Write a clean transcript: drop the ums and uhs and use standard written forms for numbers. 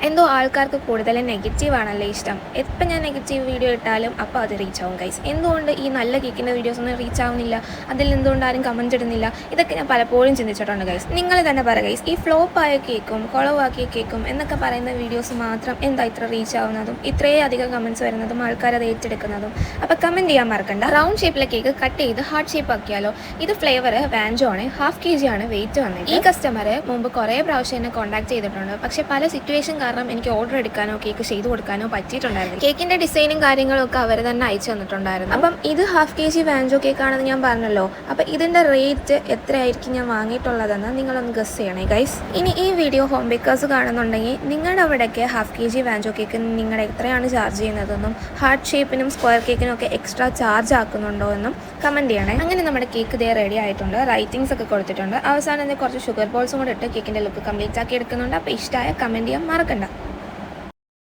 എന്തോ ആൾക്കാർക്ക് കൂടുതൽ നെഗറ്റീവാണല്ലോ ഇഷ്ടം. എപ്പം ഞാൻ നെഗറ്റീവ് വീഡിയോ ഇട്ടാലും അപ്പോൾ അത് റീച്ച് ആവും ഗൈസ്. എന്തുകൊണ്ട് ഈ നല്ല കേക്കിൻ്റെ വീഡിയോസ് ഒന്നും റീച്ച് ആവുന്നില്ല? അതിൽ എന്തുകൊണ്ട് ആരും കമൻറ്റ് ഇടുന്നില്ല? ഇതൊക്കെ ഞാൻ പലപ്പോഴും ചിന്തിച്ചിട്ടുണ്ട് ഗൈസ്. നിങ്ങൾ തന്നെ പറ ഗൈസ്, ഈ ഫ്ലോപ്പായ കേക്കും കുളവാക്കിയ കേക്കും എന്നൊക്കെ പറയുന്ന വീഡിയോസ് മാത്രം എന്താ ഇത്ര റീച്ച് ആവുന്നതും ഇത്രയും അധികം കമൻറ്റ്സ് വരുന്നതും ആൾക്കാർ അത് ഏറ്റെടുക്കുന്നതും? അപ്പോൾ കമൻറ്റ് ചെയ്യാൻ മറക്കണ്ട. റൗണ്ട് ഷേപ്പിലെ കേക്ക് കട്ട് ചെയ്ത് ഹാർട്ട് ഷേപ്പ് ആക്കിയാലോ? ഇത് ഫ്ലേവർ വാഞ്ചോ ആണ്, 1/2 kg ആണ് വെയിറ്റ് വന്നത്. ഈ കസ്റ്റമർ മുമ്പ് കുറേ പ്രാവശ്യം എന്നെ കോൺടാക്ട് ചെയ്തിട്ടുണ്ട്. പക്ഷേ പല സിറ്റുവേഷൻ കാരണം എനിക്ക് ഓർഡർ എടുക്കാനോ കേക്ക് ചെയ്തു കൊടുക്കാനോ പറ്റിയിട്ടുണ്ടായിരുന്നു. കേക്കിന്റെ ഡിസൈനും കാര്യങ്ങളും ഒക്കെ അവർ തന്നെ അയച്ചു തന്നിട്ടുണ്ടായിരുന്നു. അപ്പം ഇത് 1/2 kg വാഞ്ചോ കേക്ക് ആണെന്ന് ഞാൻ പറഞ്ഞല്ലോ. അപ്പം ഇതിന്റെ റേറ്റ് എത്രയായിരിക്കും ഞാൻ വാങ്ങിയിട്ടുള്ളതെന്ന് നിങ്ങളൊന്ന് ഗസ് ചെയ്യണേ ഗൈസ്. ഇനി ഈ വീഡിയോ ഹോം ബേക്കേഴ്സ് കാണുന്നുണ്ടെങ്കിൽ നിങ്ങളുടെ അവിടേക്ക് 1/2 kg വാഞ്ചോ കേക്ക് നിങ്ങൾ എത്രയാണ് ചാർജ് ചെയ്യുന്നതെന്നും ഹാർട്ട് ഷേപ്പിനും സ്ക്വയർ കേക്കിനും ഒക്കെ എക്സ്ട്രാ ചാർജ് ആക്കുന്നുണ്ടോ എന്നും കമന്റ് ചെയ്യണേ. അങ്ങനെ നമ്മുടെ കേക്ക് ഇതേ റെഡി ആയിട്ടുണ്ട്. റൈറ്റിംഗ്സ് ഒക്കെ കൊടുത്തിട്ടുണ്ട്. അവസാനം കുറച്ച് ഷുഗർ ബോൾസും കൂടെ ഇട്ട് കേക്കിന്റെ ലുക്ക് കംപ്ലീറ്റ് ആക്കി എടുക്കുന്നുണ്ട്. അപ്പോൾ ഇഷ്ടമായ കമന്റ് ചെയ്യാൻ മറക്കണ്ട.